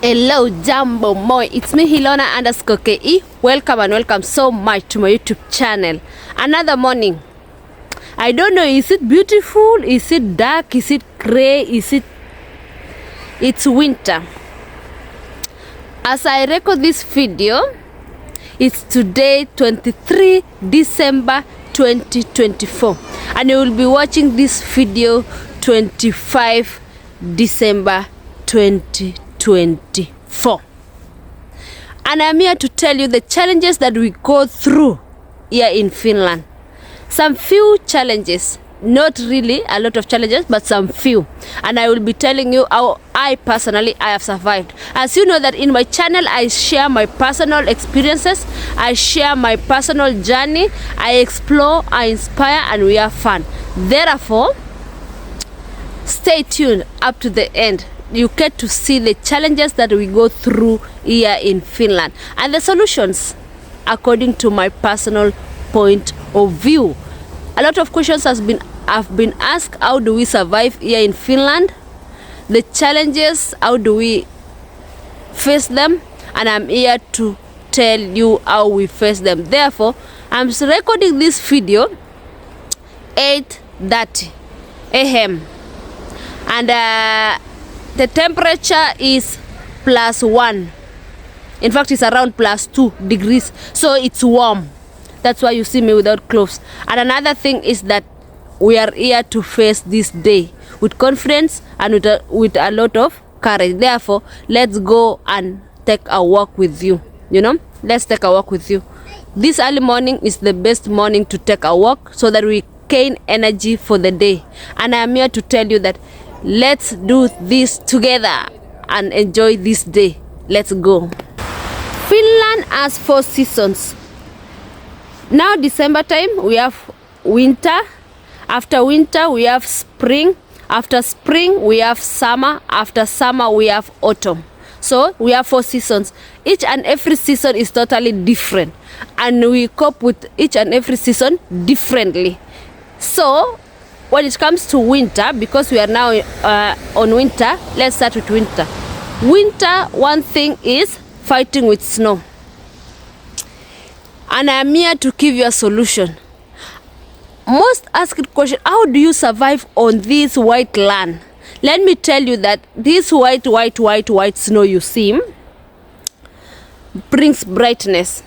Hello, Jambo Moi. It's me, Hilona_KE. Welcome and welcome so much to my YouTube channel. Another morning. I don't know, is it beautiful? Is it dark? Is it gray? It's winter. As I record this video, it's today, 23 December 2024. And you will be watching this video 25 December 2024. And I'm here to tell you the challenges that we go through here in Finland. Some few challenges, not really a lot of challenges, but some few. And I will be telling you how I personally have survived. As you know that in my channel, I share my personal experiences, I share my personal journey, I explore, I inspire, and we have fun. Therefore, stay tuned up to the end. You get to see the challenges that we go through here in Finland and the solutions according to my personal point of view. A lot of questions have been asked. How do we survive here in Finland? The challenges, how do we face them? And I'm here to tell you how we face them. Therefore, I'm recording this video 8:30 a.m. and the temperature is +1. In fact, it's around +2 degrees. So it's warm. That's why you see me without clothes. And another thing is that we are here to face this day with confidence and with a lot of courage. Therefore, let's go and take a walk with you. Let's take a walk with you. This early morning is the best morning to take a walk so that we gain energy for the day. And I'm here to tell you that let's do this together and enjoy this day. Let's go. Finland has 4 seasons. Now December time we have winter. After winter we have spring. After spring we have summer. After summer we have autumn. So we have 4 seasons. Each and every season is totally different, and we cope with each and every season differently. So when it comes to winter, because we are now on winter, let's start with winter. Winter, one thing is fighting with snow. And I'm here to give you a solution. Most asked question, how do you survive on this white land? Let me tell you that this white snow you see brings brightness.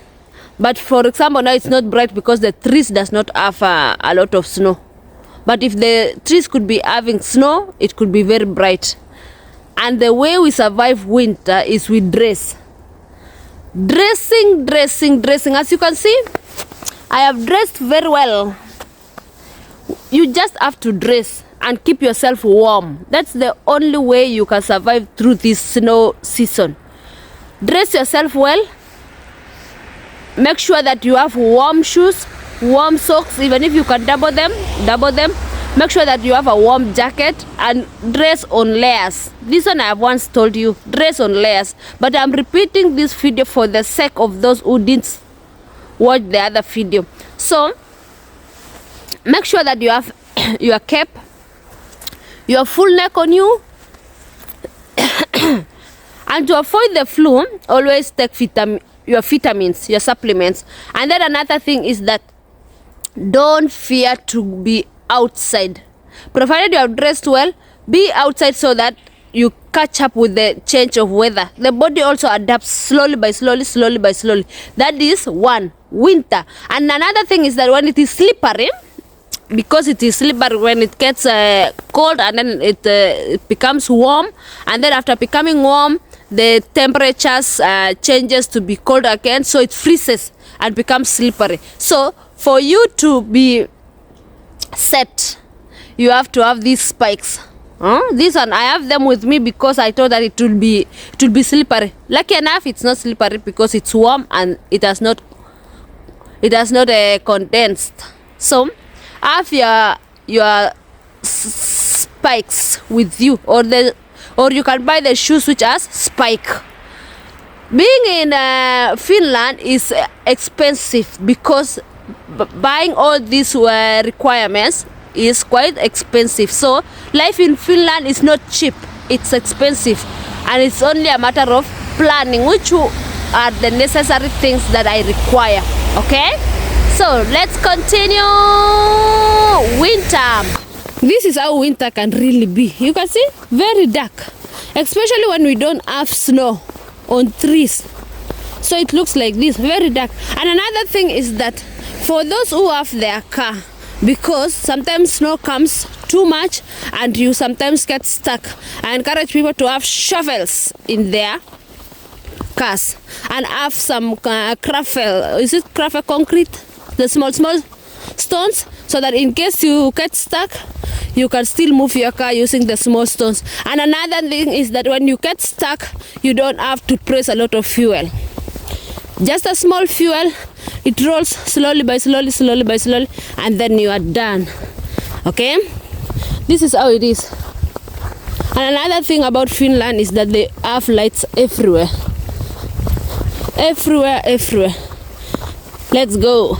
But for example, now it's not bright because the trees does not have a lot of snow. But if the trees could be having snow, it could be very bright. And the way we survive winter is we dress. Dressing. As you can see, I have dressed very well. You just have to dress and keep yourself warm. That's the only way you can survive through this snow season. Dress yourself well. Make sure that you have warm shoes, warm socks, even if you can double them. Make sure that you have a warm jacket and dress on layers. This one I have once told you, dress on layers. But I'm repeating this video for the sake of those who didn't watch the other video. So make sure that you have your cap, your full neck on you. And to avoid the flu, always take your vitamins, your supplements. And then another thing is that don't fear to be outside. Provided you have dressed well, be outside so that you catch up with the change of weather. The body also adapts slowly by slowly. That is one, winter. And another thing is that when it is slippery, because it is slippery when it gets cold, and then it becomes warm, and then after becoming warm, the temperatures changes to be cold again, so it freezes and becomes slippery. So for you to be set, you have to have these spikes. This one I have them with me because I thought that it will be slippery. Lucky enough, it's not slippery because it's warm and it has not condensed. So have your spikes with you, or you can buy the shoes which has spike. Being in Finland is expensive because buying all these requirements is quite expensive. So life in Finland is not cheap. it's expensive, and it's only a matter of planning which are the necessary things that I require. Okay, so let's continue. Winter. This is how winter can really be. You can see, very dark, especially when we don't have snow on trees. So it looks like this, very dark. And another thing is that for those who have their car, because sometimes snow comes too much and you sometimes get stuck, I encourage people to have shovels in their cars and have some gravel. Is it gravel concrete? The small stones, so that in case you get stuck, you can still move your car using the small stones. And another thing is that when you get stuck, you don't have to press a lot of fuel. Just a small fuel, it rolls slowly by slowly, and then you are done. Okay, this is how it is. And another thing about Finland is that they have lights everywhere. Let's go.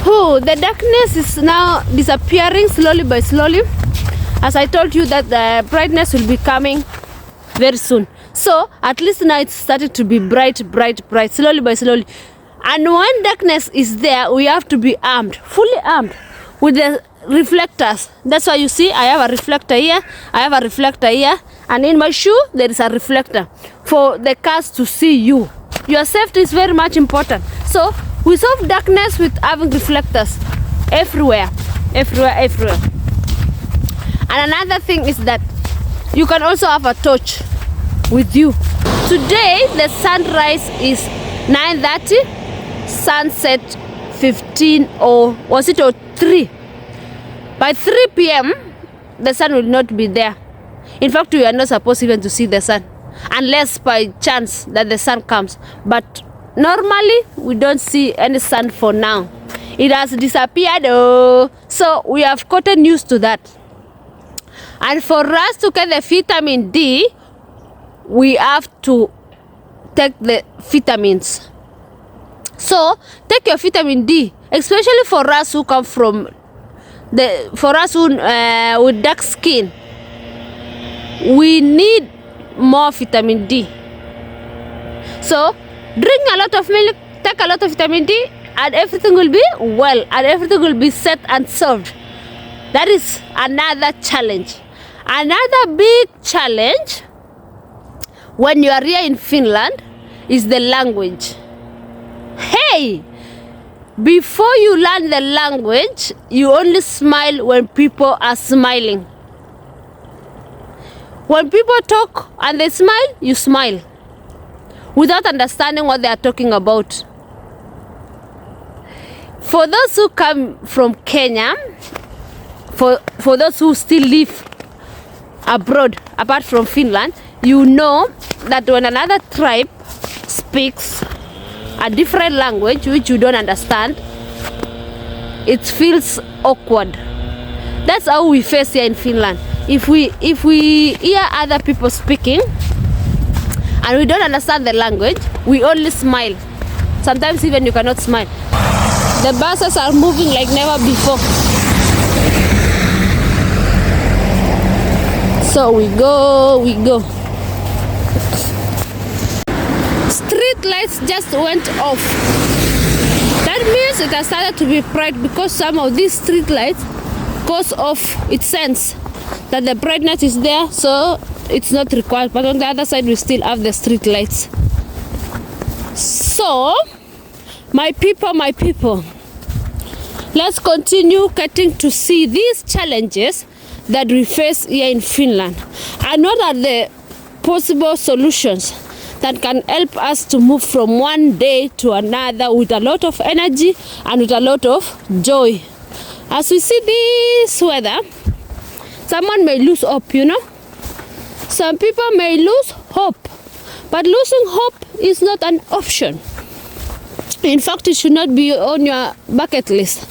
Oh, the darkness is now disappearing slowly by slowly. As I told you that the brightness will be coming very soon. So at least now it's started to be bright, slowly by slowly. And when darkness is there, we have to be armed, fully armed with the reflectors. That's why you see I have a reflector here, I have a reflector here, and in my shoe there is a reflector for the cars to see you. Your safety is very much important. So we solve darkness with having reflectors everywhere. And another thing is that you can also have a torch with you. Today the sunrise is 9:30, sunset 15, or was it 03? By 3 p.m. the sun will not be there. In fact, we are not supposed even to see the sun unless by chance that the sun comes. But normally we don't see any sun for now. It has disappeared. So we have gotten used to that. And for us to get the vitamin D, we have to take the vitamins. So take your vitamin D, especially for us who come from for us who with dark skin. We need more vitamin D. So drink a lot of milk, take a lot of vitamin D, and everything will be well, and everything will be set and solved. That is another challenge. Another big challenge when you are here in Finland is the language. Hey, before you learn the language, you only smile when people are smiling. When people talk and they smile, you smile without understanding what they are talking about. For those who come from Kenya, for those who still live abroad, apart from Finland, you know that when another tribe speaks a different language which you don't understand, it feels awkward. That's how we face here in Finland. If we hear other people speaking and we don't understand the language, we only smile. Sometimes even you cannot smile. The buses are moving like never before. So we go. Street lights just went off. That means it has started to be bright because some of these street lights goes off. It sense that the brightness is there, so it's not required. But on the other side, we still have the street lights. So, my people, let's continue getting to see these challenges that we face here in Finland, and what are the possible solutions that can help us to move from one day to another with a lot of energy and with a lot of joy. As we see this weather, someone may lose hope, you know. Some people may lose hope, but losing hope is not an option. In fact, it should not be on your bucket list.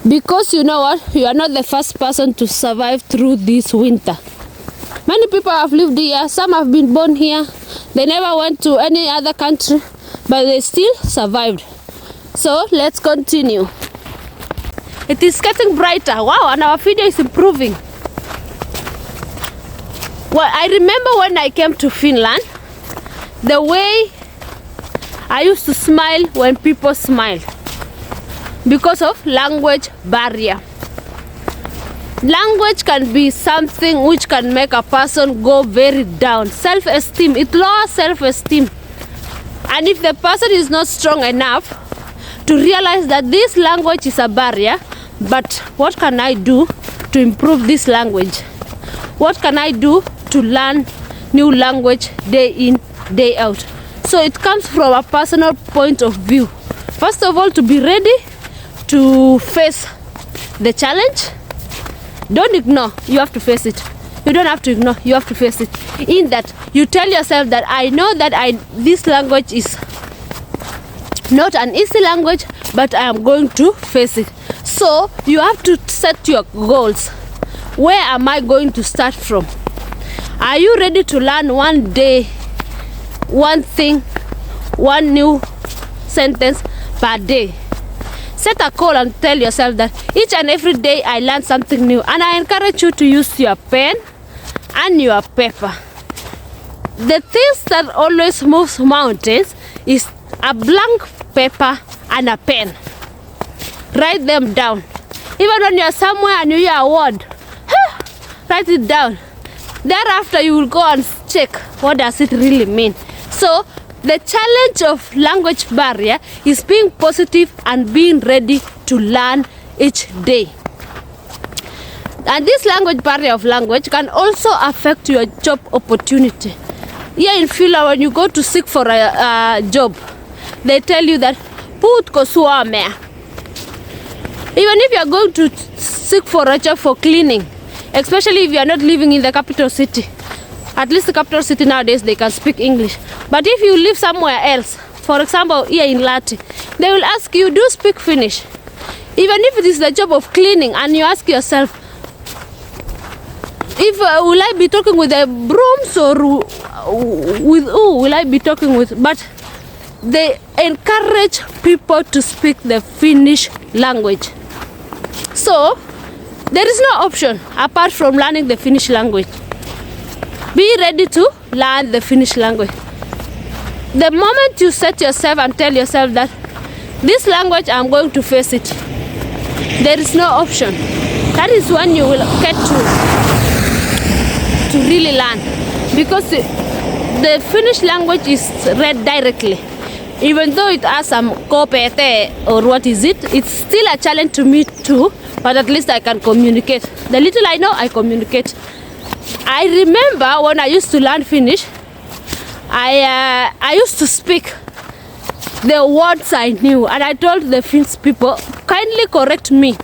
Because you know what? You are not the first person to survive through this winter. Many people have lived here. Some have been born here. They never went to any other country, but they still survived. So let's continue. It is getting brighter. Wow, and our video is improving. Well, I remember when I came to Finland, the way I used to smile when people smile because of language barrier. Language can be something which can make a person go very down. Self-esteem, it lowers self-esteem. And if the person is not strong enough to realize that this language is a barrier, but what can I do to improve this language? What can I do to learn new language day in, day out? So it comes from a personal point of view. First of all, to be ready to face the challenge. Don't ignore, you have to face it. You don't have to ignore, you have to face it. In that, you tell yourself that I know that this language is not an easy language, but I am going to face it. So you have to set your goals. Where am I going to start from? Are you ready to learn one day, one thing, one new sentence per day? Set a goal and tell yourself that each and every day I learn something new. And I encourage you to use your pen and your paper. The things that always moves mountains is a blank paper and a pen. Write them down. Even when you're somewhere and you hear a word, write it down. Thereafter, you will go and check what does it really mean. So the challenge of language barrier is being positive and being ready to learn each day. And this language barrier of language can also affect your job opportunity. Here in Finland, when you go to seek for a job, they tell you that puutko suomea. Even if you are going to seek for a job for cleaning, especially if you are not living in the capital city, at least the capital city nowadays they can speak English. But if you live somewhere else, for example here in Lati, they will ask you, do you speak Finnish? Even if it is the job of cleaning, and you ask yourself, if will I be talking with the brooms or with who will I be talking with? But they encourage people to speak the Finnish language. So there is no option apart from learning the Finnish language. Be ready to learn the Finnish language. The moment you set yourself and tell yourself that this language I'm going to face it, there is no option. That is when you will get to really learn, because the Finnish language is read directly. Even though it has some kopete or what is it, it's still a challenge to me too, but at least I can communicate. The little I know, I communicate. I remember when I used to learn Finnish, I used to speak the words I knew, and I told the Finnish people, kindly correct me.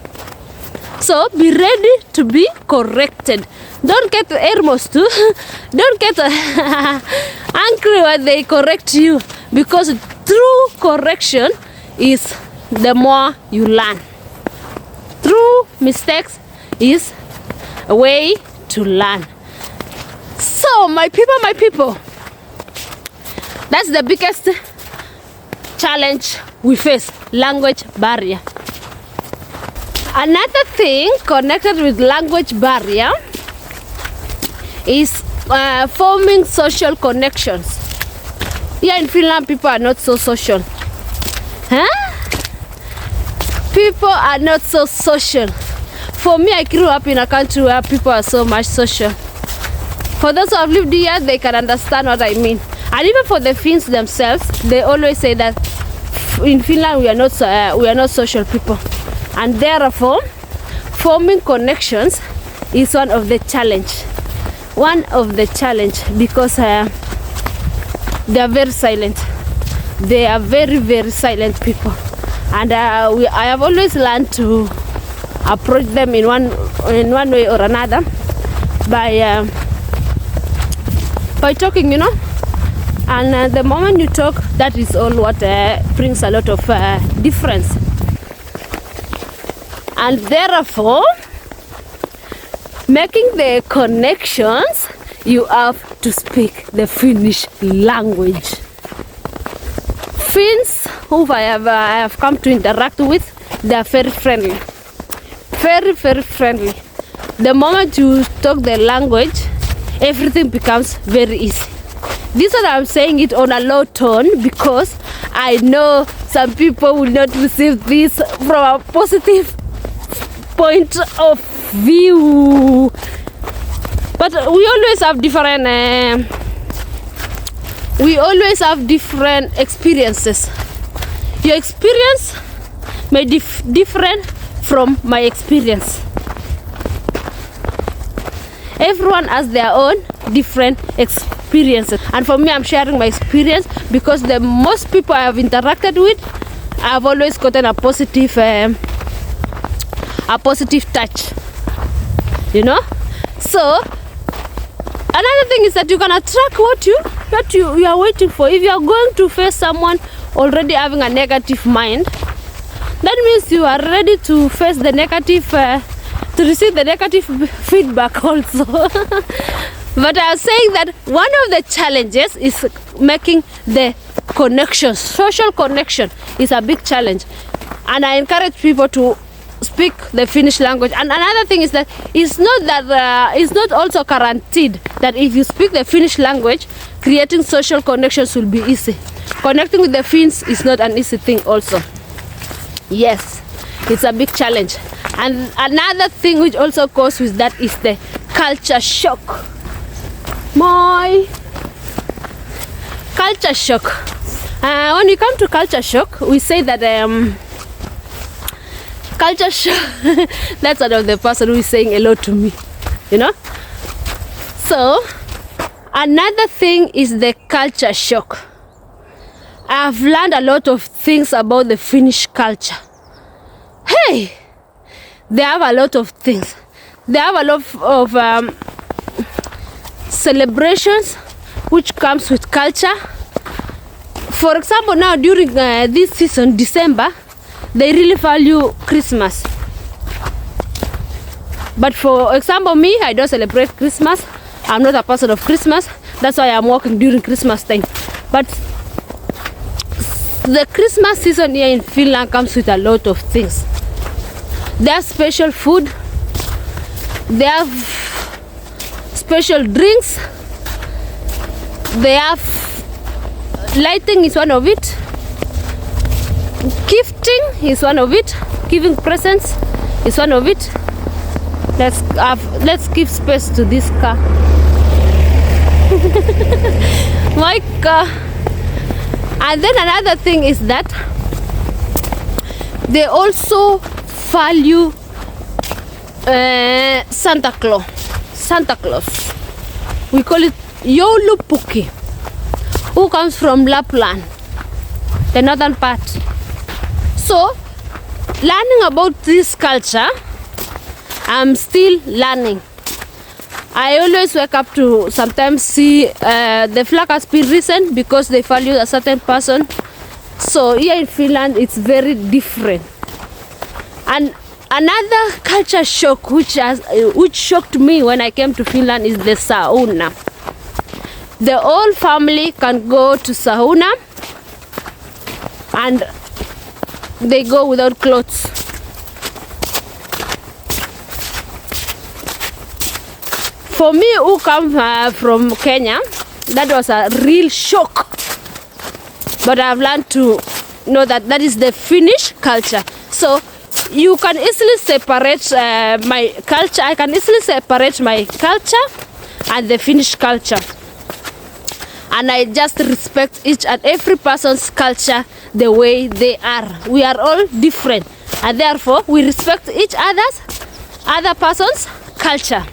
So be ready to be corrected. Don't get ermostu. Don't get angry when they correct you, because true correction is the more you learn. True mistakes is a way to learn. So my people, that's the biggest challenge we face, language barrier. Another thing connected with language barrier is forming social connections. Here in Finland, people are not so social. People are not so social. For me, I grew up in a country where people are so much social. For those who have lived here, they can understand what I mean. And even for the Finns themselves, they always say that in Finland we are not social people, and therefore forming connections is one of the challenge. Because they are very silent. They are very, very silent people, and I have always learned to approach them in one way or another by talking, you know. And the moment you talk, that is all what brings a lot of difference. And therefore, making the connections, you have to speak the Finnish language. Finns who I have come to interact with, they are very friendly. Very, very friendly. The moment you talk the language, everything becomes very easy. This one I'm saying it on a low tone because I know some people will not receive this from a positive point of view. But we always have different experiences. Your experience may different from my experience. Everyone has their own different experiences, and for me, I'm sharing my experience because the most people I have interacted with, I've always gotten a positive touch, you know. So another thing is that you can attract what you are waiting for. If you are going to face someone already having a negative mind, that means you are ready to face the negative, to receive the negative feedback also. But I was saying that one of the challenges is making the connection. Social connection is a big challenge, and I encourage people to speak the Finnish language. And another thing is that it's not also guaranteed that if you speak the Finnish language, creating social connections will be easy. Connecting with the Finns is not an easy thing also. Yes, it's a big challenge. And another thing which also goes with that is the culture shock. My culture shock. When we come to culture shock, we say that culture shock. That's one of the person who is saying hello to me, you know. So another thing is the culture shock. I've learned a lot of things about the Finnish culture. Hey, they have a lot of things. They have a lot of celebrations which comes with culture. For example, now during this season, December, they really value Christmas. But for example, me, I don't celebrate Christmas. I'm not a person of Christmas. That's why I'm working during Christmas time. But the Christmas season here in Finland comes with a lot of things. They have special food. They have special drinks. They have lighting is one of it. Gifting is one of it. Giving presents is one of it. Let's give space to this car. My car. And then another thing is that they also value Santa Claus. Santa Claus. We call it Joulupuki, who comes from Lapland, the northern part. So, learning about this culture, I'm still learning. I always wake up to sometimes see the flag has been risen because they value a certain person. So here in Finland, it's very different. And another culture shock which shocked me when I came to Finland is the sauna. The whole family can go to sauna and they go without clothes. For me, who come from Kenya, that was a real shock. But I've learned to know that that is the Finnish culture. So you can easily separate my culture. I can easily separate my culture and the Finnish culture. And I just respect each and every person's culture the way they are. We are all different, and therefore we respect each other person's culture.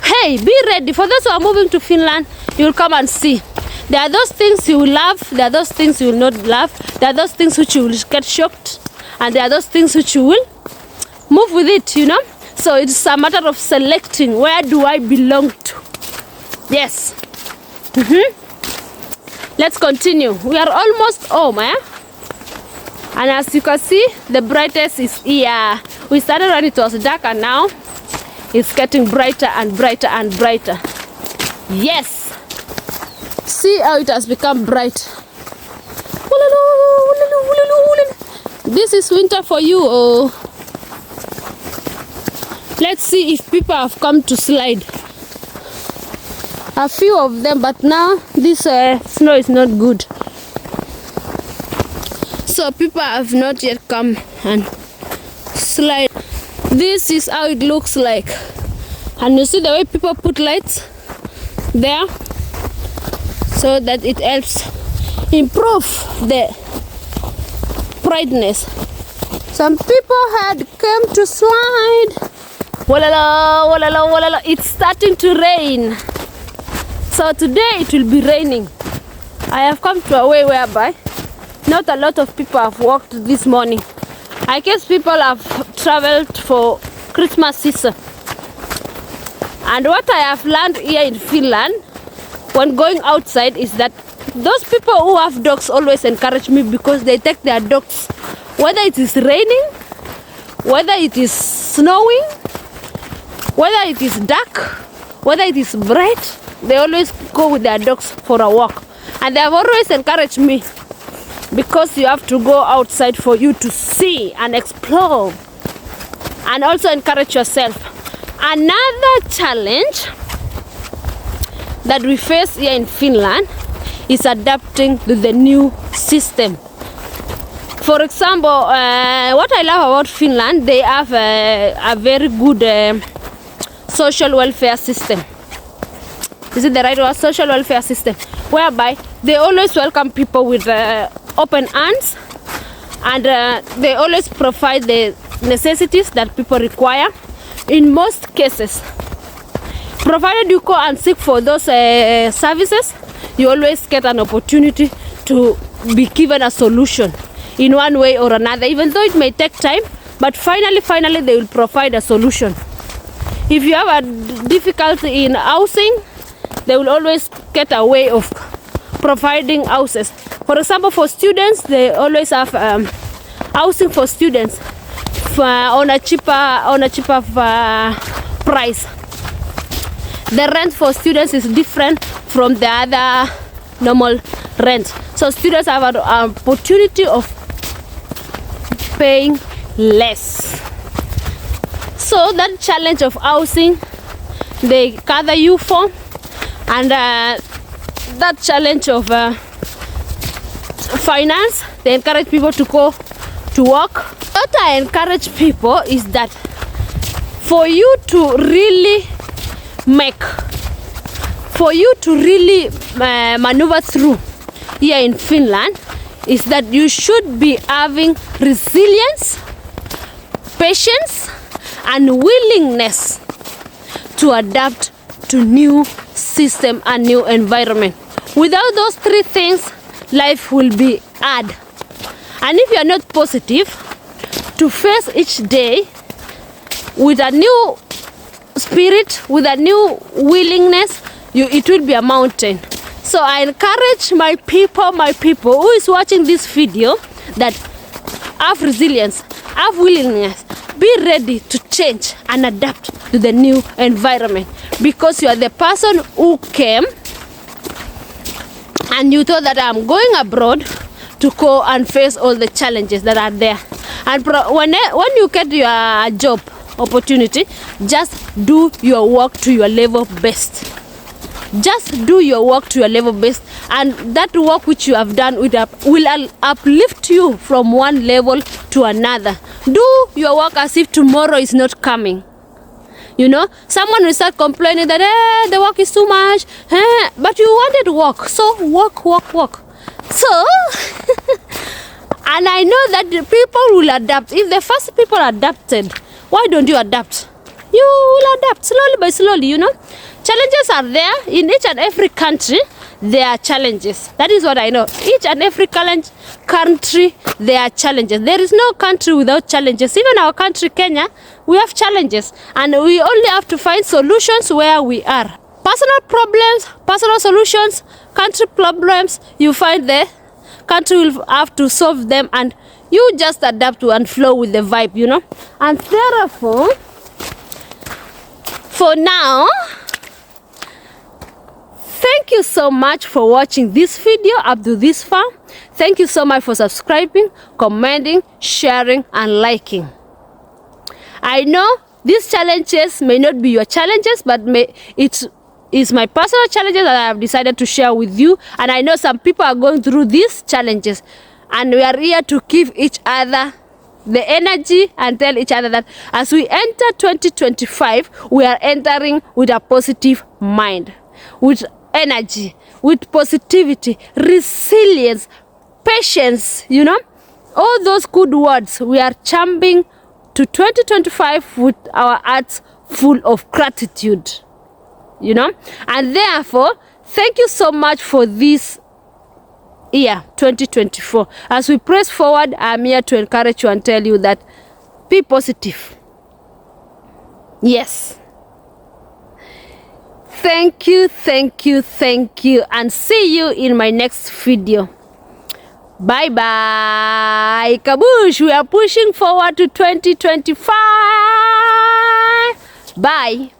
Hey, be ready. For those who are moving to Finland, you'll come and see. There are those things you will love, there are those things you will not love, there are those things which you will get shocked, and there are those things which you will move with it, you know. So it's a matter of selecting, where do I belong to? Yes. Let's continue. We are almost home, eh? And as you can see, the brightest is here. We started when it was dark, and now it's getting brighter and brighter and brighter. Yes. See how it has become bright. This is winter for you. Oh. Let's see if people have come to slide. a few of them, but now this snow is not good. So people have not yet come and slide. This is how it looks like. And you see the way people put lights there so that it helps improve the brightness. Some people had come to slide. Walala, walala, walala. It's starting to rain. So today it will be raining. I have come to a way whereby not a lot of people have walked this morning. I guess people have traveled for Christmas season. And what I have learned here in Finland when going outside is that those people who have dogs always encourage me, because they take their dogs, whether it is raining, whether it is snowing, whether it is dark, whether it is bright, they always go with their dogs for a walk. And they have always encouraged me, because you have to go outside for you to see and explore and also encourage yourself. Another challenge that we face here in Finland is adapting to the new system. For example, what I love about Finland, they have a very good social welfare system. Is it the right word? Social welfare system, whereby they always welcome people with open arms, and they always provide the necessities that people require. In most cases, provided you go and seek for those services, you always get an opportunity to be given a solution in one way or another, even though it may take time, but finally they will provide a solution. If you have a difficulty in housing, they will always get a way of providing houses. For example, for students, they always have housing for students on a cheaper price. The rent for students is different from the other normal rent. So students have an opportunity of paying less. So that challenge of housing, they gather you for, and that challenge of finance, they encourage people to go to work. What I encourage people is that for you to really maneuver through here in Finland is that you should be having resilience, patience, and willingness to adapt to new system and new environment. Without those three things, life will be hard. And if you are not positive to face each day with a new spirit, with a new willingness, it will be a mountain. So I encourage my people who is watching this video, that have resilience, have willingness, be ready to change and adapt to the new environment, because you are the person who came and you thought that I'm going abroad to go and face all the challenges that are there. And when you get your job opportunity, just do your work to your level best. Just do your work to your level best, and that work which you have done will uplift you from one level to another. Do your work as if tomorrow is not coming. You know, someone will start complaining that the work is too much, but you wanted work, so work. So, and I know that the people will adapt. If the first people adapted, why don't you adapt? You will adapt slowly by slowly, you know. Challenges are there in each and every country. There are challenges. That is what I know. Each and every country, there are challenges. There is no country without challenges. Even our country, Kenya, we have challenges, and we only have to find solutions where we are. Personal problems, personal solutions, country problems, you find the country will have to solve them, and you just adapt to and flow with the vibe, you know. And therefore, for now, thank you so much for watching this video up to this far. Thank you so much for subscribing, commenting, sharing, and liking. I know these challenges may not be your challenges, but it is my personal challenges that I have decided to share with you, and I know some people are going through these challenges, and we are here to give each other the energy and tell each other that as we enter 2025, we are entering with a positive mind, with energy, with positivity, resilience, patience, you know, all those good words. We are jumping to 2025 with our hearts full of gratitude, you know. And therefore, thank you so much for this year 2024. As we press forward, I'm here to encourage you and tell you that be positive. Yes. Thank you, thank you, thank you, and see you in my next video. Bye bye. Kabush, we are pushing forward to 2025. Bye.